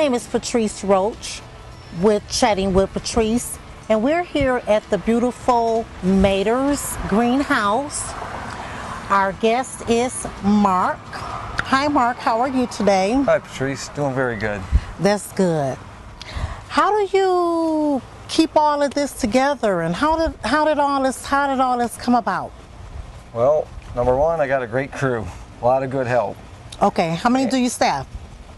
name is Patrice Roach with Chatting with Patrice, and we're here at the beautiful Mater's greenhouse. Our guest is Mark. Hi Mark, how are you today? Hi Patrice, doing very good. That's good. How do you keep all of this together, and how did all this come about? Well, number one, I got a great crew, a lot of good help. Okay, how many do you staff?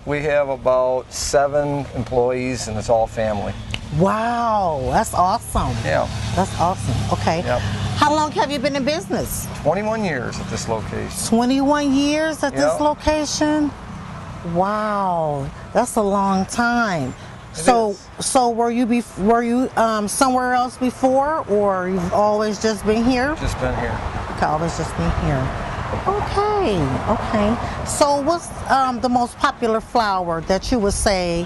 We have about 7 employees, and it's all family. Wow, that's awesome. Yeah. That's awesome. Okay. Yep. How long have you been in business? 21 years at this location. 21 years at Yep. this location? Wow, that's a long time. It So is. were you somewhere else before, or you've always just been here? Just been here. Okay, always just been here. Okay, okay. So what's the most popular flower that you would say?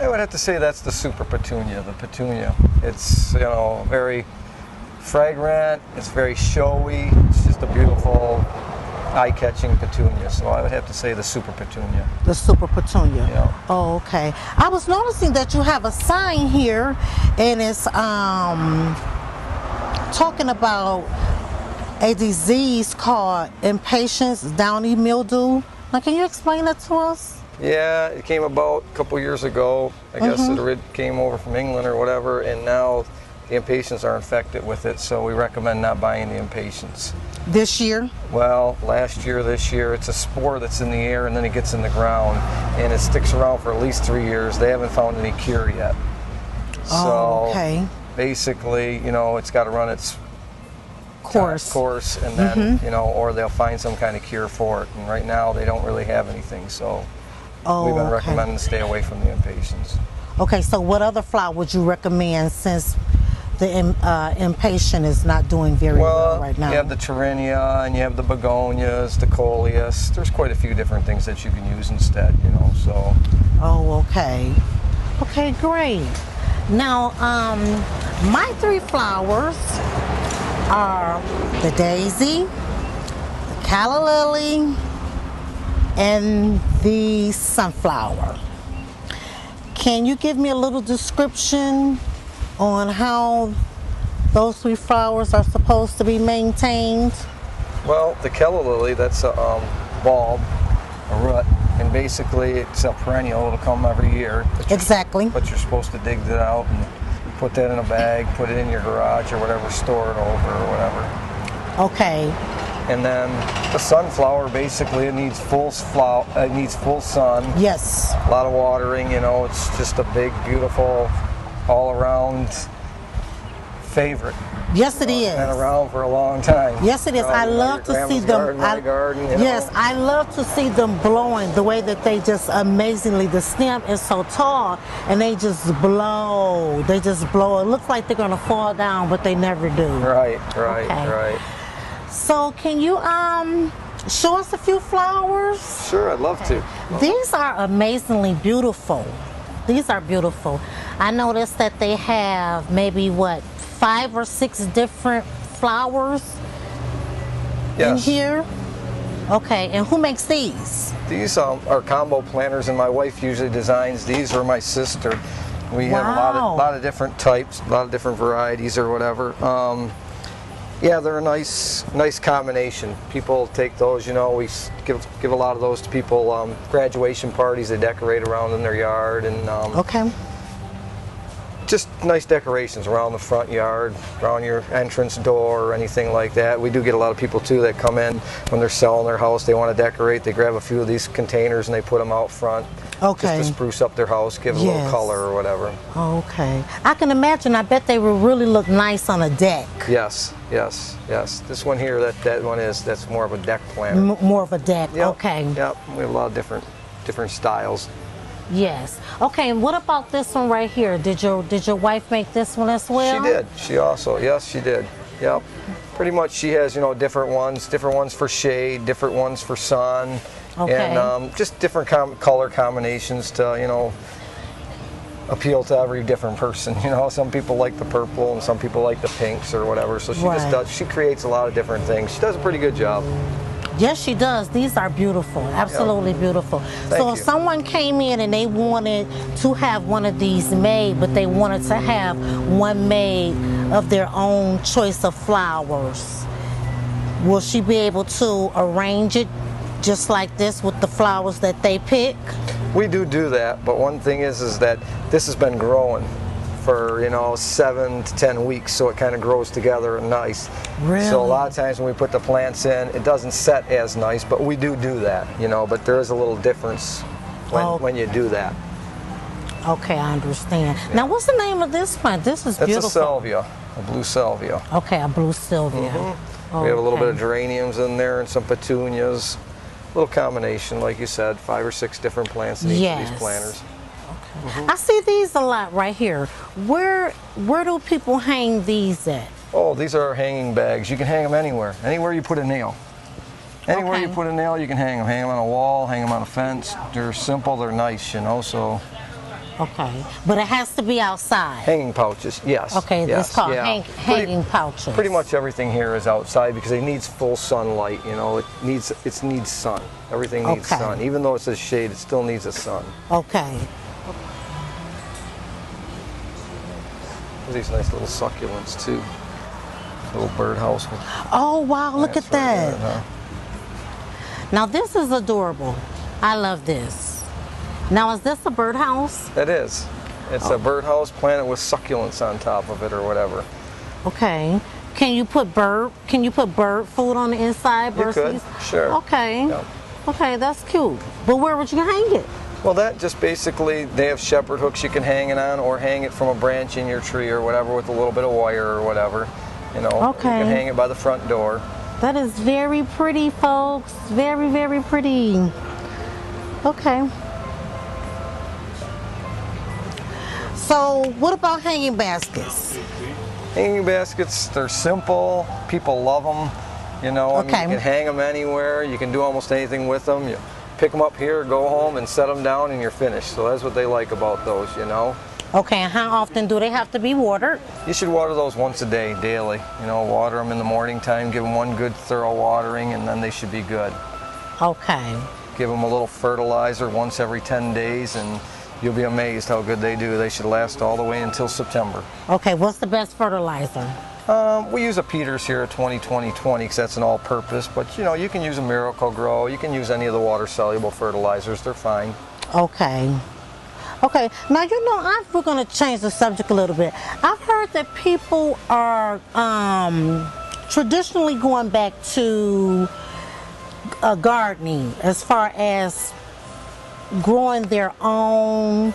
I would have to say that's the super petunia, the petunia. It's, you know, very fragrant, it's very showy, it's just a beautiful, eye-catching petunia. So I would have to say the super petunia. The super petunia. Yeah. Oh, okay. I was noticing that you have a sign here, and it's talking about a disease called impatiens downy mildew. Now, can you explain that to us? Yeah, it came about a couple years ago. I guess it came over from England or whatever, and now the impatiens are infected with it, so we recommend not buying the impatiens. This year? Well, last year, this year, it's a spore that's in the air and then it gets in the ground, and it sticks around for at least 3 years. They haven't found any cure yet. Oh, okay. So basically, you know, it's got to run its course, and then, you know, or they'll find some kind of cure for it. And right now, they don't really have anything, so we've been recommending to stay away from the impatiens. Okay, so what other flower would you recommend, since the impatient is not doing very well right now? You have the Tyrinia, and you have the begonias, the coleus. There's quite a few different things that you can use instead, you know, so. Oh, okay. Okay, great. Now, my 3 flowers are the daisy, the calla lily, and the sunflower. Can you give me a little description on how those 3 flowers are supposed to be maintained? Well, the calla lily, that's a bulb, a root, and basically it's a perennial. It'll come every year. Exactly. But you're supposed to dig it out and put that in a bag, put it in your garage or whatever, store it over or whatever. Okay. And then the sunflower, basically it needs full sun. Yes. A lot of watering, you know. It's just a big, beautiful, all-around favorite. Yes, it is. Been around for a long time. Yes, it is. I love to see them. Yes, I love to see them blowing the way that they just amazingly. The stem is so tall, and they just blow. They just blow. It looks like they're gonna fall down, but they never do. Right. So, can you show us a few flowers? Sure, I'd love to. These are amazingly beautiful. These are beautiful. I noticed that they have maybe 5 or 6 different flowers in here. Okay, and who makes these? These are combo planters, and my wife usually designs these, or my sister. We have a lot of different types, a lot of different varieties or whatever. Yeah, they're a nice combination. People take those, you know, we give a lot of those to people, graduation parties, they decorate around in their yard, and okay. Just nice decorations around the front yard, around your entrance door or anything like that. We do get a lot of people too that come in when they're selling their house, they want to decorate, they grab a few of these containers and they put them out front. Okay. Just to spruce up their house, give it a little color or whatever. Okay. I can imagine, I bet they would really look nice on a deck. Yes. This one here, that's more of a deck planter. More of a deck, Yep. okay. Yep, we have a lot of different styles. Yes. Okay, and what about this one right here? Did your wife make this one as well? She did. She also, yes, she did. Yep. Pretty much she has, you know, different ones for shade, different ones for sun. Okay. And just different color combinations to, you know, appeal to every different person. You know, some people like the purple and some people like the pinks or whatever. So she just does, she creates a lot of different things. She does a pretty good job. Yes, she does. These are beautiful, absolutely beautiful. So if someone came in and they wanted to have one of these made, but they wanted to have one made of their own choice of flowers, will she be able to arrange it just like this with the flowers that they pick? We do that, but one thing is that this has been growing for 7 to 10 weeks, so it kind of grows together and nice. Really? So a lot of times when we put the plants in, it doesn't set as nice, but we do that, but there is a little difference when you do that. Okay, I understand. Yeah. Now, what's the name of this plant? This is beautiful. It's a salvia, a blue salvia. Okay, a blue salvia. Mm-hmm. We have a little bit of geraniums in there and some petunias. A little combination, like you said, 5 or 6 different plants in each of these planters. I see these a lot right here. Where do people hang these at? Oh, these are hanging bags. You can hang them anywhere. Anywhere you put a nail. Anywhere you put a nail, you can hang them. Hang them on a wall, hang them on a fence. They're simple, they're nice, so. Okay, but it has to be outside. Hanging pouches, yes. Okay, yes, it's called hanging pouches. Pretty much everything here is outside because it needs full sunlight. It needs sun. Everything needs sun. Even though it says shade, it still needs a sun. Okay. These nice little succulents too. Little birdhouse. Oh wow! Look at that. Now this is adorable. I love this. Now is this a birdhouse? It is. It's a birdhouse planted with succulents on top of it or whatever. Okay. Can you put bird food on the inside? You could, sure. Okay. Yep. Okay, that's cute. But where would you hang it? Well, that just basically, they have shepherd hooks you can hang it on, or hang it from a branch in your tree or whatever with a little bit of wire or whatever. Okay. You can hang it by the front door. That is very pretty, folks. Very, very pretty. Okay. So, what about hanging baskets? Hanging baskets, they're simple. People love them. You can hang them anywhere. You can do almost anything with them. You pick them up here, go home, and set them down, and you're finished. So that's what they like about those, Okay, and how often do they have to be watered? You should water those once a day, daily. Water them in the morning time, give them one good thorough watering, and then they should be good. Okay. Give them a little fertilizer once every 10 days, and you'll be amazed how good they do. they should last all the way until September. Okay, what's the best fertilizer? We use a Peters here, a 20-20-20, because that's an all-purpose, but you can use a Miracle Grow, you can use any of the water-soluble fertilizers, they're fine. Okay. Okay, now we're going to change the subject a little bit. I've heard that people are traditionally going back to gardening as far as growing their own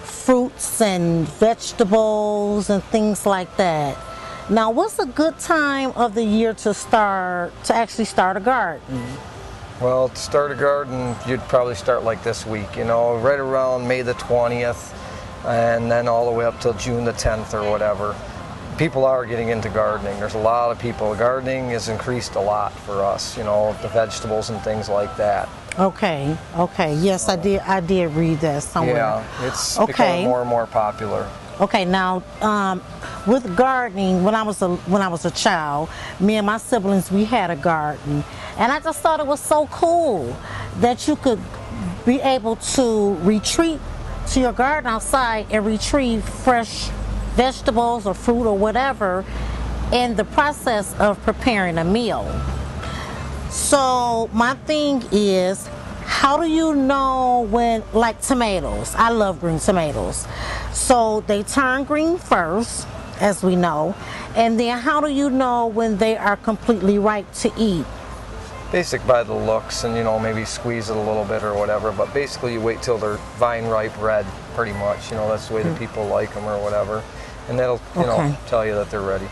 fruits and vegetables and things like that. Now, what's a good time of the year to actually start a garden? Well, to start a garden, you'd probably start like this week, right around May the 20th, and then all the way up till June the 10th or whatever. People are getting into gardening. There's a lot of people. Gardening has increased a lot for us, the vegetables and things like that. Okay. Yes, I did read that somewhere. Yeah, it's becoming more and more popular. Okay, now with gardening, when I was a child, me and my siblings, we had a garden, and I just thought it was so cool that you could be able to retreat to your garden outside and retrieve fresh vegetables or fruit or whatever in the process of preparing a meal. So my thing is, how do you know when, like tomatoes, I love green tomatoes. So they turn green first, as we know, and then how do you know when they are completely ripe to eat? Basic by the looks, and maybe squeeze it a little bit or whatever, but basically you wait till they're vine ripe red, pretty much. That's the way that people like them or whatever, and that'll tell you that they're ready.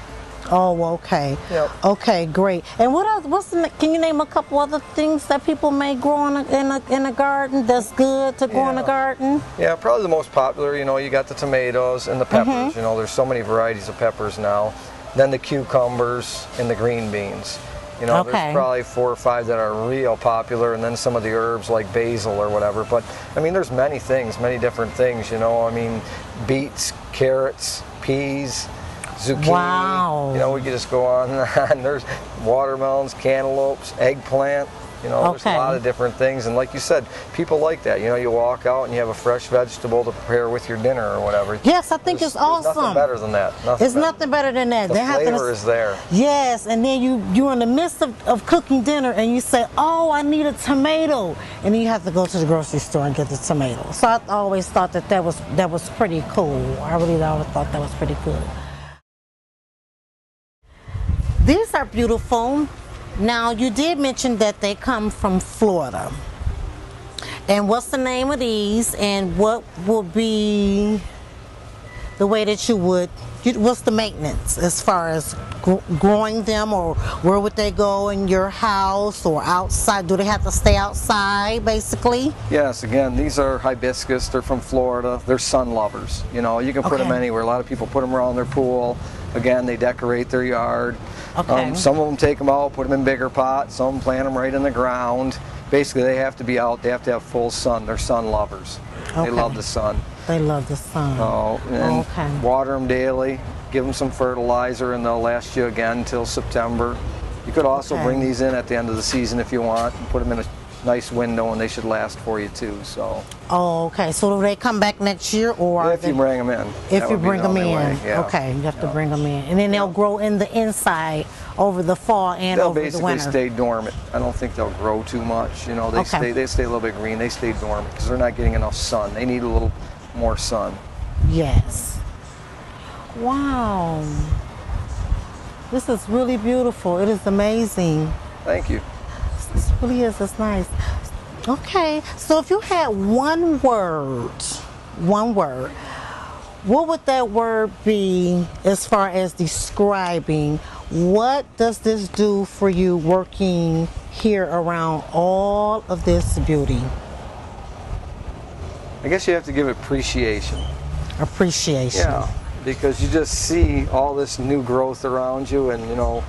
Oh, okay. Yep. Okay, great. And what else? Can you name a couple other things that people may grow in a garden that's good to grow in a garden? Yeah, probably the most popular. You got the tomatoes and the peppers. There's so many varieties of peppers now. Then the cucumbers and the green beans. There's probably 4 or 5 that are real popular, and then some of the herbs like basil or whatever. But there's many things, many different things. Beets, carrots, peas. zucchini. Wow. You know, we could just go on and on. There's watermelons, cantaloupes, eggplant. You know, there's a lot of different things, and like you said, people like that. You know, you walk out and you have a fresh vegetable to prepare with your dinner or whatever. Yes, I think it's awesome. Nothing better than that. Nothing better than that. The flavor is there. Yes, and then you're in the midst of cooking dinner and you say, oh, I need a tomato, and then you have to go to the grocery store and get the tomato. So I always thought that was pretty cool. I really always thought that was pretty cool. These are beautiful. Now, you did mention that they come from Florida. And what's the name of these, and what will be the way that what's the maintenance as far as growing them, or where would they go in your house or outside? Do they have to stay outside, basically? Yes, again, these are hibiscus. They're from Florida. They're sun lovers. You know, you can put them anywhere. A lot of people put them around their pool. Again, they decorate their yard. Okay. Some of them take them out, put them in bigger pots. Some of them plant them right in the ground. Basically, they have to be out. They have to have full sun. They're sun lovers. They love the sun. They love the sun. And water them daily. Give them some fertilizer, and they'll last you again until September. You could also bring these in at the end of the season if you want, and put them in a nice window, and they should last for you too. So. Oh, okay. So do they come back next year, or if you bring them in? If you bring them in, yeah. Okay, you have to bring them in, and then they'll grow in the inside over the fall and over the winter. They'll basically stay dormant. I don't think they'll grow too much. You know, they stay a little bit green. They stay dormant because they're not getting enough sun. They need a little more sun. Yes. Wow. This is really beautiful. It is amazing. Thank you. This really is. It's nice. Okay, so if you had one word, what would that word be as far as describing what does this do for you working here around all of this beauty? I guess you have to give it appreciation. Appreciation. Yeah, because you just see all this new growth around you, and you know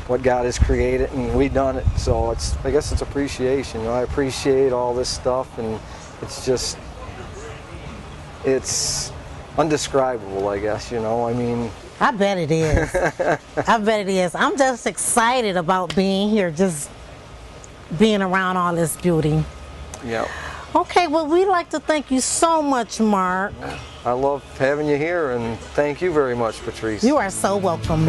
what God has created, and we've done it. So I guess it's appreciation. You know, I appreciate all this stuff, and it's undescribable, I guess. You know, I mean. I bet it is. I bet it is. I'm just excited about being here, just being around all this beauty. Yeah. Okay, well, we'd like to thank you so much, Mark. I love having you here, and thank you very much, Patrice. You are so welcome.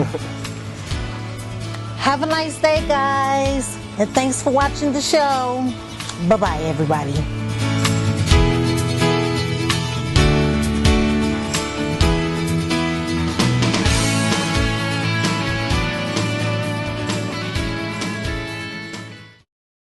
Have a nice day, guys, and thanks for watching the show. Bye-bye, everybody.